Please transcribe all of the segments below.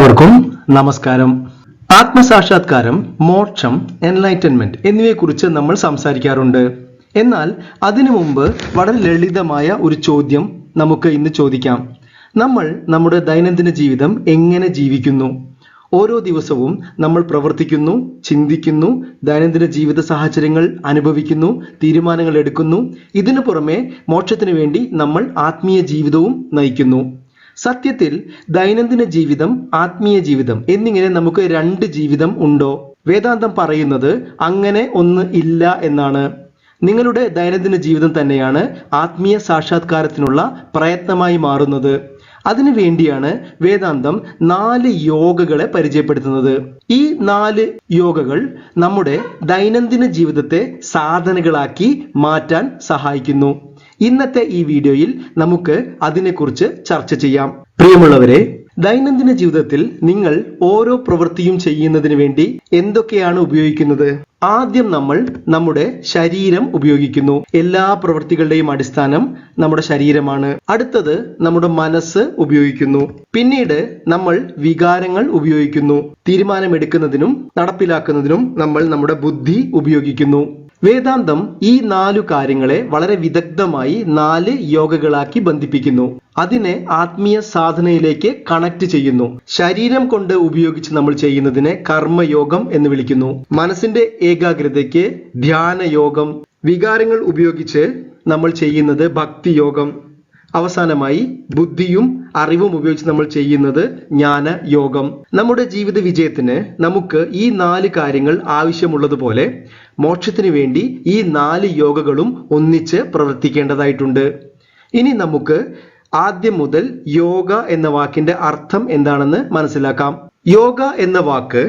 എല്ലാവർക്കും നമസ്കാരം. ആത്മസാക്ഷാത്കാരം, മോക്ഷം, എൻലൈറ്റൻമെന്റ് എന്നിവയെക്കുറിച്ച് നമ്മൾ സംസാരിക്കാറുണ്ട്. എന്നാൽ അതിനു മുമ്പ് വളരെ ലളിതമായ ഒരു ചോദ്യം നമുക്ക് ഇന്ന് ചോദിക്കാം. നമ്മൾ നമ്മുടെ ദൈനംദിന ജീവിതം എങ്ങനെ ജീവിക്കുന്നു? ഓരോ ദിവസവും നമ്മൾ പ്രവർത്തിക്കുന്നു, ചിന്തിക്കുന്നു, ദൈനംദിന ജീവിത സാഹചര്യങ്ങൾ അനുഭവിക്കുന്നു, തീരുമാനങ്ങൾ എടുക്കുന്നു. ഇതിനു പുറമെ മോക്ഷത്തിനു വേണ്ടി നമ്മൾ ആത്മീയ ജീവിതവും നയിക്കുന്നു. സത്യത്തിൽ ദൈനംദിന ജീവിതം, ആത്മീയ ജീവിതം എന്നിങ്ങനെ നമുക്ക് രണ്ട് ജീവിതം ഉണ്ടോ? വേദാന്തം പറയുന്നത് അങ്ങനെ ഒന്ന് ഇല്ല എന്നാണ്. നിങ്ങളുടെ ദൈനംദിന ജീവിതം തന്നെയാണ് ആത്മീയ സാക്ഷാത്കാരത്തിനുള്ള പ്രയത്നമായി മാറുന്നത്. അതിനു വേണ്ടിയാണ് വേദാന്തം 4 യോഗകളെ പരിചയപ്പെടുത്തുന്നത്. ഈ 4 യോഗകൾ നമ്മുടെ ദൈനംദിന ജീവിതത്തെ സാധനകളാക്കി മാറ്റാൻ സഹായിക്കുന്നു. ഇന്നത്തെ ഈ വീഡിയോയിൽ നമുക്ക് അതിനെക്കുറിച്ച് ചർച്ച ചെയ്യാം. പ്രിയമുള്ളവരെ, ദൈനംദിന ജീവിതത്തിൽ നിങ്ങൾ ഓരോ പ്രവൃത്തിയും ചെയ്യുന്നതിന് വേണ്ടി എന്തൊക്കെയാണ് ഉപയോഗിക്കുന്നത്? ആദ്യം നമ്മൾ നമ്മുടെ ശരീരം ഉപയോഗിക്കുന്നു. എല്ലാ പ്രവൃത്തികളുടെയും അടിസ്ഥാനം നമ്മുടെ ശരീരമാണ്. അടുത്തത് നമ്മുടെ മനസ്സ് ഉപയോഗിക്കുന്നു. പിന്നീട് നമ്മൾ വികാരങ്ങൾ ഉപയോഗിക്കുന്നു. തീരുമാനമെടുക്കുന്നതിനും നടപ്പിലാക്കുന്നതിനും നമ്മൾ നമ്മുടെ ബുദ്ധി ഉപയോഗിക്കുന്നു. വേദാന്തം ഈ 4 കാര്യങ്ങളെ വളരെ വിദഗ്ധമായി 4 യോഗകളാക്കി ബന്ധിപ്പിക്കുന്നു. അതിനെ ആത്മീയ സാധനയിലേക്ക് കണക്ട് ചെയ്യുന്നു. ശരീരം കൊണ്ട് ഉപയോഗിച്ച് നമ്മൾ ചെയ്യുന്നതിനെ കർമ്മയോഗം എന്ന് വിളിക്കുന്നു. മനസ്സിന്റെ ഏകാഗ്രതയ്ക്ക് ധ്യാനയോഗം. വികാരങ്ങൾ ഉപയോഗിച്ച് നമ്മൾ ചെയ്യുന്നത് ഭക്തിയോഗം. അവസാനമായി ബുദ്ധിയും അറിവും ഉപയോഗിച്ച് നമ്മൾ ചെയ്യുന്നത് ജ്ഞാന യോഗം. നമ്മുടെ ജീവിത വിജയത്തിന് നമുക്ക് ഈ 4 കാര്യങ്ങൾ ആവശ്യമുള്ളതുപോലെ മോക്ഷത്തിന് വേണ്ടി ഈ 4 യോഗകളും ഒന്നിച്ച് പ്രവർത്തിക്കേണ്ടതായിട്ടുണ്ട്. ഇനി നമുക്ക് ആദ്യം മുതൽ യോഗ എന്ന വാക്കിന്റെ അർത്ഥം എന്താണെന്ന് മനസ്സിലാക്കാം. യോഗ എന്ന വാക്ക്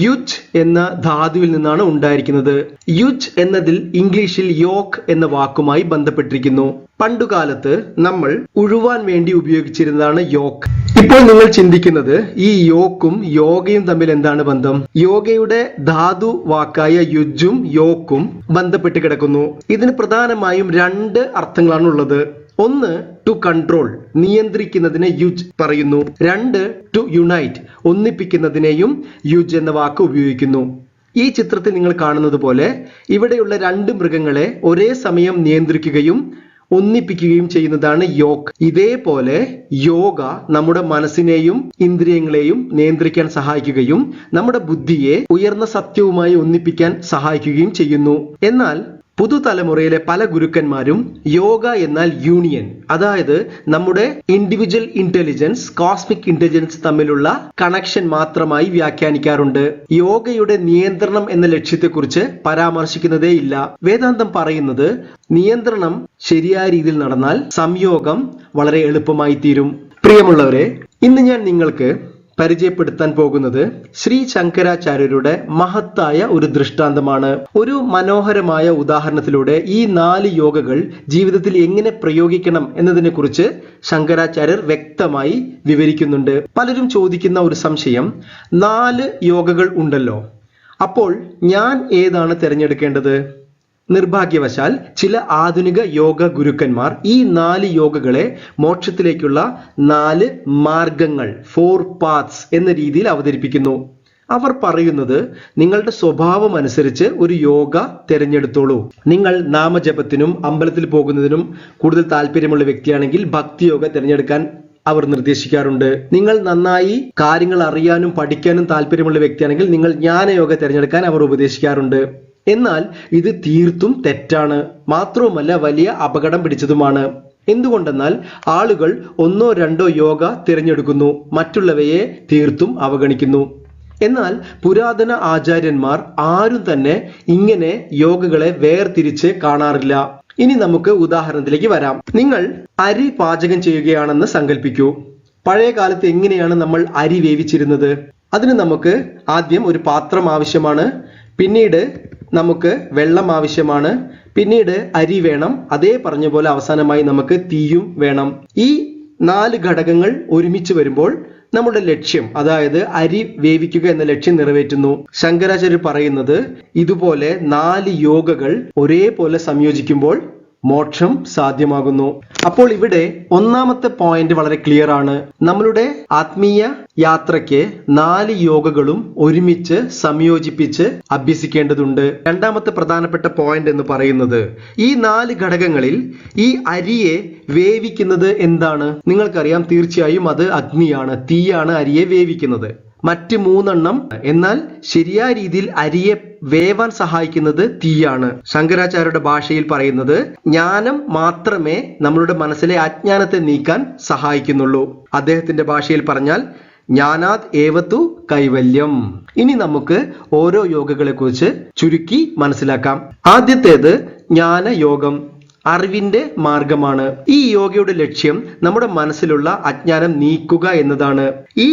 യുജ് എന്ന ധാതുവിൽ നിന്നാണ് ഉണ്ടായിരിക്കുന്നത്. യുജ് എന്നതിൽ ഇംഗ്ലീഷിൽ യോക്ക് എന്ന വാക്കുമായി ബന്ധപ്പെട്ടിരിക്കുന്നു. പണ്ടുകാലത്ത് നമ്മൾ ഉഴുവാൻ വേണ്ടി ഉപയോഗിച്ചിരുന്നതാണ് യോക്ക്. ഇപ്പോൾ നിങ്ങൾ ചിന്തിക്കുന്നത് ഈ യോക്കും യോഗയും തമ്മിൽ എന്താണ് ബന്ധം? യോഗയുടെ ധാതു വാക്കായ യുജും യോക്കും ബന്ധപ്പെട്ട് കിടക്കുന്നു. ഇതിന് പ്രധാനമായും 2 അർത്ഥങ്ങളാണ് ഉള്ളത്. ഒന്ന്, ടു കൺട്രോൾ, നിയന്ത്രിക്കുന്നതിനെ യുജ് പറയുന്നു. 2, ടു യുണൈറ്റ്, ഒന്നിപ്പിക്കുന്നതിനെയും യുജ് എന്ന വാക്ക് ഉപയോഗിക്കുന്നു. ഈ ചിത്രത്തിൽ നിങ്ങൾ കാണുന്നത് പോലെ ഇവിടെയുള്ള 2 മൃഗങ്ങളെ ഒരേ സമയം നിയന്ത്രിക്കുകയും ഒന്നിപ്പിക്കുകയും ചെയ്യുന്നതാണ് യോഗ്. ഇതേപോലെ യോഗ നമ്മുടെ മനസ്സിനെയും ഇന്ദ്രിയങ്ങളെയും നിയന്ത്രിക്കാൻ സഹായിക്കുകയും നമ്മുടെ ബുദ്ധിയെ ഉയർന്ന സത്യവുമായി ഒന്നിപ്പിക്കാൻ സഹായിക്കുകയും ചെയ്യുന്നു. എന്നാൽ പുതുതലമുറയിലെ പല ഗുരുക്കന്മാരും യോഗ എന്നാൽ യൂണിയൻ, അതായത് നമ്മുടെ ഇൻഡിവിജ്വൽ ഇന്റലിജൻസ്, കോസ്മിക് ഇന്റലിജൻസ് തമ്മിലുള്ള കണക്ഷൻ മാത്രമായി വ്യാഖ്യാനിക്കാറുണ്ട്. യോഗയുടെ നിയന്ത്രണം എന്ന ലക്ഷ്യത്തെക്കുറിച്ച് പരാമർശിക്കുന്നതേ ഇല്ല. വേദാന്തം പറയുന്നത് നിയന്ത്രണം ശരിയായ രീതിയിൽ നടന്നാൽ സംയോഗം വളരെ എളുപ്പമായി തീരും. പ്രിയമുള്ളവരെ, ഇന്ന് ഞാൻ നിങ്ങൾക്ക് പരിചയപ്പെടുത്താൻ പോകുന്നത് ശ്രീ ശങ്കരാചാര്യരുടെ മഹത്തായ ഒരു ദൃഷ്ടാന്തമാണ്. ഒരു മനോഹരമായ ഉദാഹരണത്തിലൂടെ ഈ 4 യോഗകൾ ജീവിതത്തിൽ എങ്ങനെ പ്രയോഗിക്കണം എന്നതിനെ കുറിച്ച് ശങ്കരാചാര്യർ വ്യക്തമായി വിവരിക്കുന്നുണ്ട്. പലരും ചോദിക്കുന്ന ഒരു സംശയം, 4 യോഗകൾ ഉണ്ടല്ലോ, അപ്പോൾ ഞാൻ ഏതാണ് തിരഞ്ഞെടുക്കേണ്ടത്? നിർഭാഗ്യവശാൽ ചില ആധുനിക യോഗ ഗുരുക്കന്മാർ ഈ 4 യോഗകളെ മോക്ഷത്തിലേക്കുള്ള 4 മാർഗങ്ങൾ, 4 പാത്സ് എന്ന രീതിയിൽ അവതരിപ്പിക്കുന്നു. അവർ പറയുന്നത്, നിങ്ങളുടെ സ്വഭാവം അനുസരിച്ച് ഒരു യോഗ തിരഞ്ഞെടുത്തോളൂ. നിങ്ങൾ നാമജപത്തിനും അമ്പലത്തിൽ പോകുന്നതിനും കൂടുതൽ താല്പര്യമുള്ള വ്യക്തിയാണെങ്കിൽ ഭക്തിയോഗ തിരഞ്ഞെടുക്കാൻ അവർ നിർദ്ദേശിക്കാറുണ്ട്. നിങ്ങൾ നന്നായി കാര്യങ്ങൾ അറിയാനും പഠിക്കാനും താല്പര്യമുള്ള വ്യക്തിയാണെങ്കിൽ നിങ്ങൾ ജ്ഞാനയോഗ തിരഞ്ഞെടുക്കാൻ അവർ ഉപദേശിക്കാറുണ്ട്. എന്നാൽ ഇത് തീർത്തും തെറ്റാണ്. മാത്രവുമല്ല വലിയ അപകടം പിടിച്ചതുമാണ്. എന്തുകൊണ്ടെന്നാൽ ആളുകൾ 1 or 2 യോഗ തിരഞ്ഞെടുക്കുന്നു, മറ്റുള്ളവയെ തീർത്തും അവഗണിക്കുന്നു. എന്നാൽ പുരാതന ആചാര്യന്മാർ ആരും തന്നെ ഇങ്ങനെ യോഗകളെ വേർതിരിച്ച് കാണാറില്ല. ഇനി നമുക്ക് ഉദാഹരണത്തിലേക്ക് വരാം. നിങ്ങൾ അരി പാചകം ചെയ്യുകയാണെന്ന് സങ്കല്പിക്കൂ. പഴയ കാലത്ത് എങ്ങനെയാണ് നമ്മൾ അരി വേവിച്ചിരുന്നത്? അതിന് നമുക്ക് ആദ്യം ഒരു പാത്രം ആവശ്യമാണ്, പിന്നീട് നമുക്ക് വെള്ളം ആവശ്യമാണ്, പിന്നീട് അരി വേണം, അതേ പറഞ്ഞ പോലെ അവസാനമായി നമുക്ക് തീയും വേണം. ഈ 4 ഘടകങ്ങൾ ഒരുമിച്ച് വരുമ്പോൾ നമ്മുടെ ലക്ഷ്യം, അതായത് അരി വേവിക്കുക എന്ന ലക്ഷ്യം നിറവേറ്റുന്നു. ശങ്കരാചാര്യർ പറയുന്നത്, ഇതുപോലെ 4 യോഗകൾ ഒരേപോലെ സംയോജിക്കുമ്പോൾ മോക്ഷം സാധ്യമാകുന്നു. അപ്പോൾ ഇവിടെ ഒന്നാമത്തെ പോയിന്റ് വളരെ ക്ലിയർ ആണ്. നമ്മളുടെ ആത്മീയ യാത്രയ്ക്ക് 4 യോഗകളും ഒരുമിച്ച് സംയോജിപ്പിച്ച് അഭ്യസിക്കേണ്ടതുണ്ട്. രണ്ടാമത്തെ പ്രധാനപ്പെട്ട പോയിന്റ് എന്ന് പറയുന്നത് ഈ 4 ഘടകങ്ങളിൽ ഈ അരിയെ വേവിക്കുന്നത് എന്താണ്? നിങ്ങൾക്കറിയാം, തീർച്ചയായും അത് അഗ്നിയാണ്, തീയാണ് അരിയെ വേവിക്കുന്നത്. മറ്റ് 3 എന്നാൽ ശരിയായ രീതിയിൽ അരിയെ വേവാൻ സഹായിക്കുന്നത് തീയാണ്. ശങ്കരാചാര്യരുടെ ഭാഷയിൽ പറയുന്നത് ജ്ഞാനം മാത്രമേ നമ്മളുടെ മനസ്സിലെ അജ്ഞാനത്തെ നീക്കാൻ സഹായിക്കുന്നുള്ളൂ. അദ്ദേഹത്തിന്റെ ഭാഷയിൽ പറഞ്ഞാൽ ജ്ഞാനാത് ഏവതു കൈവല്യം. ഇനി നമുക്ക് ഓരോ യോഗകളെ കുറിച്ച് ചുരുക്കി മനസ്സിലാക്കാം. ആദ്യത്തേത് ജ്ഞാനയോഗം, അറിവിന്റെ മാർഗമാണ്. ഈ യോഗയുടെ ലക്ഷ്യം നമ്മുടെ മനസ്സിലുള്ള അജ്ഞാനം നീക്കുക എന്നതാണ്. ഈ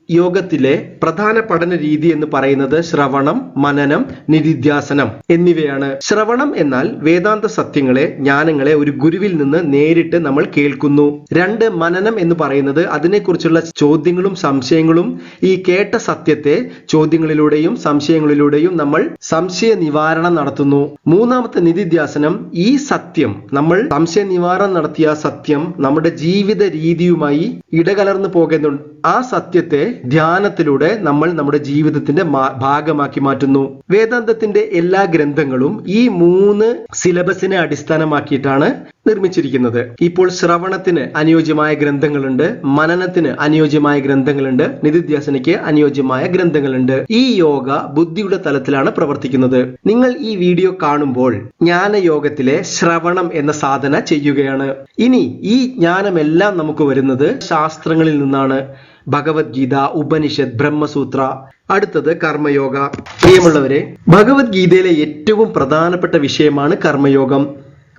യോഗത്തിലെ പ്രധാന പഠന രീതി എന്ന് പറയുന്നത് ശ്രവണം, മനനം, നിധിധ്യാസനം എന്നിവയാണ്. ശ്രവണം എന്നാൽ വേദാന്ത സത്യങ്ങളെ, ജ്ഞാനങ്ങളെ ഒരു ഗുരുവിൽ നിന്ന് നേരിട്ട് നമ്മൾ കേൾക്കുന്നു. 2 മനനം എന്ന് പറയുന്നത് അതിനെക്കുറിച്ചുള്ള ചോദ്യങ്ങളും സംശയങ്ങളും, ഈ കേട്ട സത്യത്തെ ചോദ്യങ്ങളിലൂടെയും സംശയങ്ങളിലൂടെയും നമ്മൾ സംശയ നിവാരണം നടത്തുന്നു. 3ാമത്തെ നിധിധ്യാസനം, ഈ സത്യം, നമ്മൾ സംശയ നിവാരണം നടത്തിയ സത്യം നമ്മുടെ ജീവിത രീതിയുമായി ഇടകലർന്നു പോകുന്നുണ്ട്. ആ സത്യത്തെ ധ്യാനത്തിലൂടെ നമ്മൾ നമ്മുടെ ജീവിതത്തിന്റെ ഭാഗമാക്കി മാറ്റുന്നു. വേദാന്തത്തിന്റെ എല്ലാ ഗ്രന്ഥങ്ങളും ഈ 3 സിലബസിനെ അടിസ്ഥാനമാക്കിയിട്ടാണ് നിർമ്മിച്ചിരിക്കുന്നത്. ഇപ്പോൾ ശ്രവണത്തിന് അനുയോജ്യമായ ഗ്രന്ഥങ്ങളുണ്ട്, മനനത്തിന് അനുയോജ്യമായ ഗ്രന്ഥങ്ങളുണ്ട്, നിധിധ്യാസനയ്ക്ക് അനുയോജ്യമായ ഗ്രന്ഥങ്ങളുണ്ട്. ഈ യോഗ ബുദ്ധിയുടെ തലത്തിലാണ് പ്രവർത്തിക്കുന്നത്. നിങ്ങൾ ഈ വീഡിയോ കാണുമ്പോൾ ജ്ഞാനയോഗത്തിലെ ശ്രവണം എന്ന സാധന ചെയ്യുകയാണ്. ഇനി ഈ ജ്ഞാനമെല്ലാം നമുക്ക് വരുന്നത് ശാസ്ത്രങ്ങളിൽ നിന്നാണ്. ഭഗവത്ഗീത, ഉപനിഷത്ത്, ബ്രഹ്മസൂത്ര. അടുത്തത് കർമ്മയോഗ. പ്രിയമുള്ളവരെ, ഭഗവത്ഗീതയിലെ ഏറ്റവും പ്രധാനപ്പെട്ട വിഷയമാണ് കർമ്മയോഗം.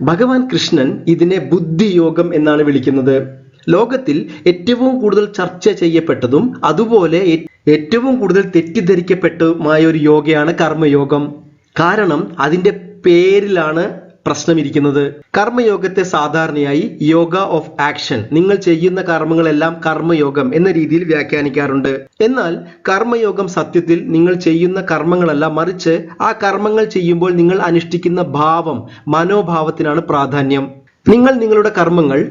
ഭഗവാൻ കൃഷ്ണൻ ഇതിനെ ബുദ്ധിയോഗം എന്നാണ് വിളിക്കുന്നത്. ലോകത്തിൽ ഏറ്റവും കൂടുതൽ ചർച്ച ചെയ്യപ്പെട്ടതും അതുപോലെ ഏറ്റവും കൂടുതൽ തെറ്റിദ്ധരിക്കപ്പെട്ടതുമായ ഒരു യോഗയാണ് കർമ്മയോഗം. കാരണം അതിന്റെ പേരിലാണ് പ്രശ്നമിരിക്കുന്നത്. കർമ്മയോഗത്തെ സാധാരണയായി യോഗ ഓഫ് ആക്ഷൻ, നിങ്ങൾ ചെയ്യുന്ന കർമ്മങ്ങളെല്ലാം കർമ്മയോഗം എന്ന രീതിയിൽ വ്യാഖ്യാനിക്കാറുണ്ട്. എന്നാൽ കർമ്മയോഗം സത്യത്തിൽ നിങ്ങൾ ചെയ്യുന്ന കർമ്മങ്ങളല്ല, മറിച്ച് ആ കർമ്മങ്ങൾ ചെയ്യുമ്പോൾ നിങ്ങൾ അനുഷ്ഠിക്കുന്ന ഭാവം, മനോഭാവത്തിനാണ് പ്രാധാന്യം. നിങ്ങൾ നിങ്ങളുടെ കർമ്മങ്ങൾ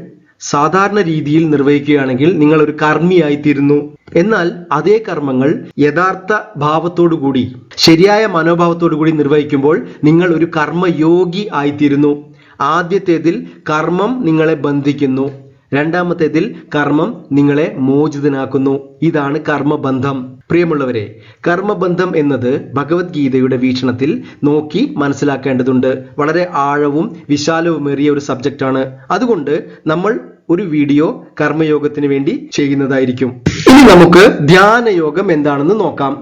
സാധാരണ രീതിയിൽ നിർവഹിക്കുകയാണെങ്കിൽ നിങ്ങൾ ഒരു കർമ്മിയായി തീരുന്നു. എന്നാൽ അതേ കർമ്മങ്ങൾ യഥാർത്ഥ ഭാവത്തോടുകൂടി, ശരിയായ മനോഭാവത്തോടു കൂടി നിർവഹിക്കുമ്പോൾ നിങ്ങൾ ഒരു കർമ്മയോഗി ആയിത്തീരുന്നു. ആദ്യത്തേതിൽ കർമ്മം നിങ്ങളെ ബന്ധിക്കുന്നു, രണ്ടാമത്തേതിൽ കർമ്മം നിങ്ങളെ മോചിതനാക്കുന്നു. ഇതാണ് കർമ്മബന്ധം. പ്രിയമുള്ളവരെ, കർമ്മബന്ധം എന്നത് ഭഗവത്ഗീതയുടെ വീക്ഷണത്തിൽ നോക്കി മനസ്സിലാക്കേണ്ടതുണ്ട്. വളരെ ആഴവും വിശാലവുമേറിയ ഒരു സബ്ജക്റ്റാണ്. അതുകൊണ്ട് നമ്മൾ ഒരു വീഡിയോ കർമ്മയോഗത്തിന് വേണ്ടി ചെയ്യുന്നതായിരിക്കും. ഇനി നമുക്ക് ധ്യാനയോഗം എന്താണെന്ന് നോക്കാം.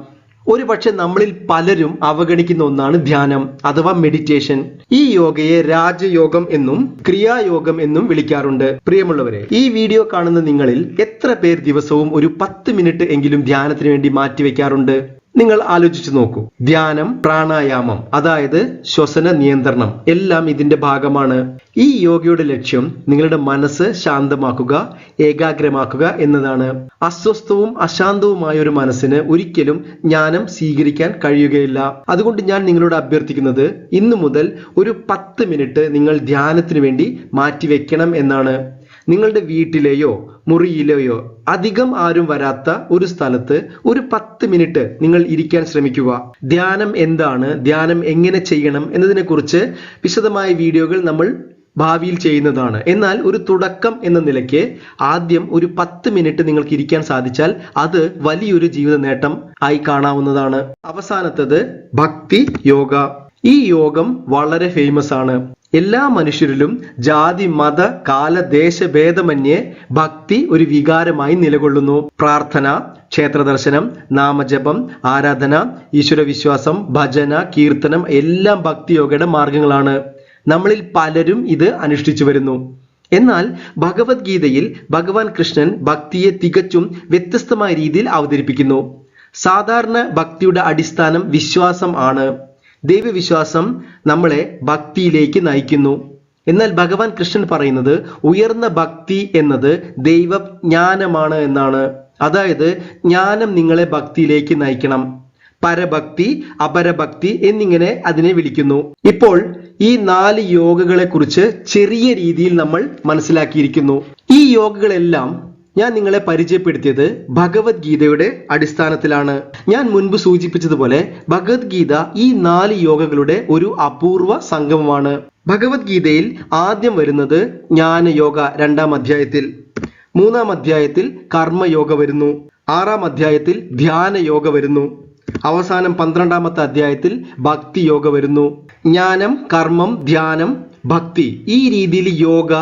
ഒരു പക്ഷെ നമ്മളിൽ പലരും അവഗണിക്കുന്ന ഒന്നാണ് ധ്യാനം അഥവാ മെഡിറ്റേഷൻ. ഈ യോഗയെ രാജയോഗം എന്നും ക്രിയായോഗം എന്നും വിളിക്കാറുണ്ട്. പ്രിയമുള്ളവരെ, ഈ വീഡിയോ കാണുന്ന നിങ്ങളിൽ എത്ര പേർ ദിവസവും ഒരു 10 മിനിറ്റ് എങ്കിലും ധ്യാനത്തിന് വേണ്ടി മാറ്റിവെക്കാറുണ്ട്? നിങ്ങൾ ആലോചിച്ചു നോക്കൂ. ധ്യാനം, പ്രാണായാമം, അതായത് ശ്വസന നിയന്ത്രണം എല്ലാം ഇതിന്റെ ഭാഗമാണ്. ഈ യോഗയുടെ ലക്ഷ്യം നിങ്ങളുടെ മനസ്സ് ശാന്തമാക്കുക, ഏകാഗ്രമാക്കുക എന്നതാണ്. അസ്വസ്ഥവും അശാന്തവുമായ ഒരു മനസ്സിന് ഒരിക്കലും ജ്ഞാനം സ്വീകരിക്കാൻ കഴിയുകയില്ല. അതുകൊണ്ട് ഞാൻ നിങ്ങളോട് അഭ്യർത്ഥിക്കുന്നത് ഇന്നു മുതൽ ഒരു 10 മിനിറ്റ് നിങ്ങൾ ധ്യാനത്തിന് വേണ്ടി മാറ്റിവെക്കണം എന്നാണ്. നിങ്ങളുടെ വീട്ടിലെയോ മുറിയിലെയോ അധികം ആരും വരാത്ത ഒരു സ്ഥലത്ത് ഒരു 10 മിനിറ്റ് നിങ്ങൾ ഇരിക്കാൻ ശ്രമിക്കുക. ധ്യാനം എന്താണ്, ധ്യാനം എങ്ങനെ ചെയ്യണം എന്നതിനെ കുറിച്ച് വിശദമായ വീഡിയോകൾ നമ്മൾ ഭാവിയിൽ ചെയ്യുന്നതാണ്. എന്നാൽ ഒരു തുടക്കം എന്ന നിലയ്ക്ക് ആദ്യം ഒരു 10 മിനിറ്റ് നിങ്ങൾക്ക് ഇരിക്കാൻ സാധിച്ചാൽ അത് വലിയൊരു ജീവിത നേട്ടം ആയി കാണാവുന്നതാണ്. അവസാനത്തത് ഭക്തി യോഗ. ഈ യോഗം വളരെ ഫേമസ് ആണ്. എല്ലാ മനുഷ്യരിലും ജാതി, മത, കാല, ദേശഭേദമന്യേ ഭക്തി ഒരു വികാരമായി നിലകൊള്ളുന്നു. പ്രാർത്ഥന, ക്ഷേത്രദർശനം, നാമജപം, ആരാധന, ഈശ്വരവിശ്വാസം, ഭജന, കീർത്തനം എല്ലാം ഭക്തിയോഗയുടെ മാർഗങ്ങളാണ്. നമ്മളിൽ പലരും ഇത് അനുഷ്ഠിച്ചു വരുന്നു. എന്നാൽ ഭഗവത്ഗീതയിൽ ഭഗവാൻ കൃഷ്ണൻ ഭക്തിയെ തികച്ചും വ്യത്യസ്തമായ രീതിയിൽ അവതരിപ്പിക്കുന്നു. സാധാരണ ഭക്തിയുടെ അടിസ്ഥാനം വിശ്വാസം ആണ്. ദൈവവിശ്വാസം നമ്മളെ ഭക്തിയിലേക്ക് നയിക്കുന്നു. എന്നാൽ ഭഗവാൻ കൃഷ്ണൻ പറയുന്നത് ഉയർന്ന ഭക്തി എന്നത് ദൈവജ്ഞാനമാണ് എന്നാണ്. അതായത് ജ്ഞാനം നിങ്ങളെ ഭക്തിയിലേക്ക് നയിക്കണം. പരഭക്തി, അപരഭക്തി എന്നിങ്ങനെ അതിനെ വിളിക്കുന്നു. ഇപ്പോൾ ഈ 4 യോഗകളെ കുറിച്ച് ചെറിയ രീതിയിൽ നമ്മൾ മനസ്സിലാക്കിയിരിക്കുന്നു. ഈ യോഗകളെല്ലാം ഞാൻ നിങ്ങളെ പരിചയപ്പെടുത്തിയത് ഭഗവത്ഗീതയുടെ അടിസ്ഥാനത്തിലാണ്. ഞാൻ മുൻപ് സൂചിപ്പിച്ചതുപോലെ ഭഗവത്ഗീത ഈ 4 യോഗകളുടെ ഒരു അപൂർവ സംഗമമാണ്. ഭഗവത്ഗീതയിൽ ആദ്യം വരുന്നത് ജ്ഞാനയോഗ 2-ാം അധ്യായത്തിൽ, 3-ാം അധ്യായത്തിൽ കർമ്മയോഗ വരുന്നു, 6-ാം അധ്യായത്തിൽ ധ്യാനയോഗ വരുന്നു, അവസാനം 12-ാമത്തെ അധ്യായത്തിൽ ഭക്തി യോഗ വരുന്നു. ജ്ഞാനം, കർമ്മം, ധ്യാനം, ഭക്തി, ഈ രീതിയിൽ യോഗ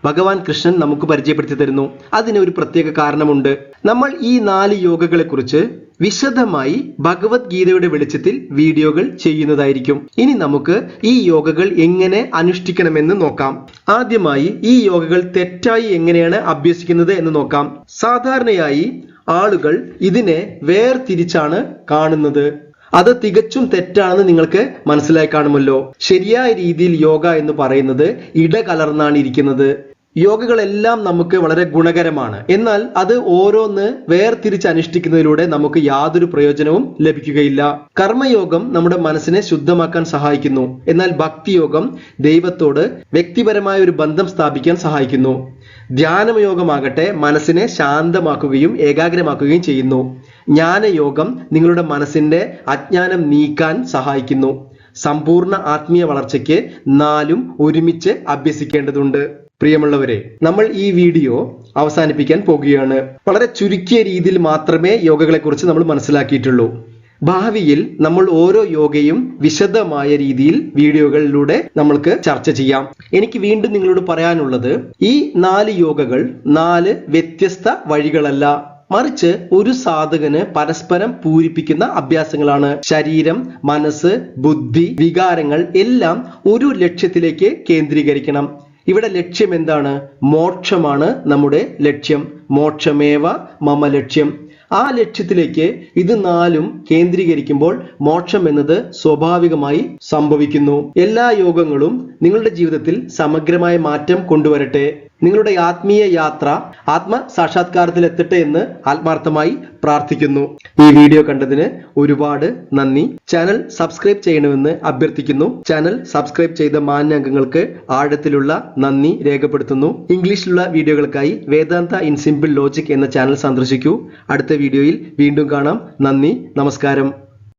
ഭഗവാൻ കൃഷ്ണൻ നമുക്ക് പരിചയപ്പെടുത്തി തരുന്നു. അതിന് ഒരു പ്രത്യേക കാരണമുണ്ട്. നമ്മൾ ഈ 4 യോഗകളെ കുറിച്ച് വിശദമായി ഭഗവത്ഗീതയുടെ വെളിച്ചത്തിൽ വീഡിയോകൾ ചെയ്യുന്നതായിരിക്കും. ഇനി നമുക്ക് ഈ യോഗകൾ എങ്ങനെ അനുഷ്ഠിക്കണമെന്ന് നോക്കാം. ആദ്യമായി ഈ യോഗകൾ തെറ്റായി എങ്ങനെയാണ് അഭ്യസിക്കുന്നത് എന്ന് നോക്കാം. സാധാരണയായി ആളുകൾ ഇതിനെ വേർതിരിച്ചാണ് കാണുന്നത്. അത് തികച്ചും തെറ്റാണെന്ന് നിങ്ങൾക്ക് മനസ്സിലായി കാണുമല്ലോ. ശരിയായ രീതിയിൽ യോഗ എന്ന് പറയുന്നത് ഇടകലർന്നാണ് ഇരിക്കുന്നത്. യോഗകളെല്ലാം നമുക്ക് വളരെ ഗുണകരമാണ്. എന്നാൽ അത് ഓരോന്ന് വേർതിരിച്ച് അനുഷ്ഠിക്കുന്നതിലൂടെ നമുക്ക് യാതൊരു പ്രയോജനവും ലഭിക്കുകയില്ല. കർമ്മയോഗം നമ്മുടെ മനസ്സിനെ ശുദ്ധമാക്കാൻ സഹായിക്കുന്നു. എന്നാൽ ഭക്തിയോഗം ദൈവത്തോട് വ്യക്തിപരമായ ഒരു ബന്ധം സ്ഥാപിക്കാൻ സഹായിക്കുന്നു. ധ്യാനയോഗമാകട്ടെ മനസ്സിനെ ശാന്തമാക്കുകയും ഏകാഗ്രമാക്കുകയും ചെയ്യുന്നു. ജ്ഞാനയോഗം നിങ്ങളുടെ മനസ്സിന്റെ അജ്ഞാനം നീക്കാൻ സഹായിക്കുന്നു. സമ്പൂർണ്ണ ആത്മീയ വളർച്ചയ്ക്ക് 4ഉം ഒരുമിച്ച് അഭ്യസിക്കേണ്ടതുണ്ട്. പ്രിയമുള്ളവരെ, നമ്മൾ ഈ വീഡിയോ അവസാനിപ്പിക്കാൻ പോകുകയാണ്. വളരെ ചുരുക്കിയ രീതിയിൽ മാത്രമേ യോഗകളെക്കുറിച്ച് നമ്മൾ മനസ്സിലാക്കിയിട്ടുള്ളൂ. ഭാവിയിൽ നമ്മൾ ഓരോ യോഗയും വിശദമായ രീതിയിൽ വീഡിയോകളിലൂടെ നമ്മൾക്ക് ചർച്ച ചെയ്യാം. എനിക്ക് വീണ്ടും നിങ്ങളോട് പറയാനുള്ളത്, ഈ 4 യോഗകൾ 4 വ്യത്യസ്ത വഴികളല്ല, മറിച്ച് ഒരു സാധകന് പരസ്പരം പൂരിപ്പിക്കുന്ന അഭ്യാസങ്ങളാണ്. ശരീരം, മനസ്സ്, ബുദ്ധി, വികാരങ്ങൾ എല്ലാം ഒരു ലക്ഷ്യത്തിലേക്ക് കേന്ദ്രീകരിക്കണം. ഇവിടെ ലക്ഷ്യം എന്താണ്? മോക്ഷമാണ് നമ്മുടെ ലക്ഷ്യം. മോക്ഷമേവ മമ ലക്ഷ്യം. ആ ലക്ഷ്യത്തിലേക്ക് ഇത് 4ഉം കേന്ദ്രീകരിക്കുമ്പോൾ മോക്ഷം എന്നത് സ്വാഭാവികമായി സംഭവിക്കുന്നു. എല്ലാ യോഗങ്ങളും നിങ്ങളുടെ ജീവിതത്തിൽ സമഗ്രമായ മാറ്റം കൊണ്ടുവരട്ടെ. നിങ്ങളുടെ ആത്മീയ യാത്ര ആത്മസാക്ഷാത്കാരത്തിൽ എത്തട്ടെ എന്ന് ആത്മാർത്ഥമായി പ്രാർത്ഥിക്കുന്നു. ഈ വീഡിയോ കണ്ടതിന് ഒരുപാട് നന്ദി. ചാനൽ സബ്സ്ക്രൈബ് ചെയ്യണമെന്ന് അഭ്യർത്ഥിക്കുന്നു. ചാനൽ സബ്സ്ക്രൈബ് ചെയ്ത മാന്യംഗങ്ങൾക്ക് ആഴത്തിലുള്ള നന്ദി രേഖപ്പെടുത്തുന്നു. ഇംഗ്ലീഷിലുള്ള വീഡിയോകൾക്കായി വേദാന്ത ഇൻ സിമ്പിൾ ലോജിക് എന്ന ചാനൽ സന്ദർശിക്കൂ. അടുത്ത വീഡിയോയിൽ വീണ്ടും കാണാം. നന്ദി, നമസ്കാരം.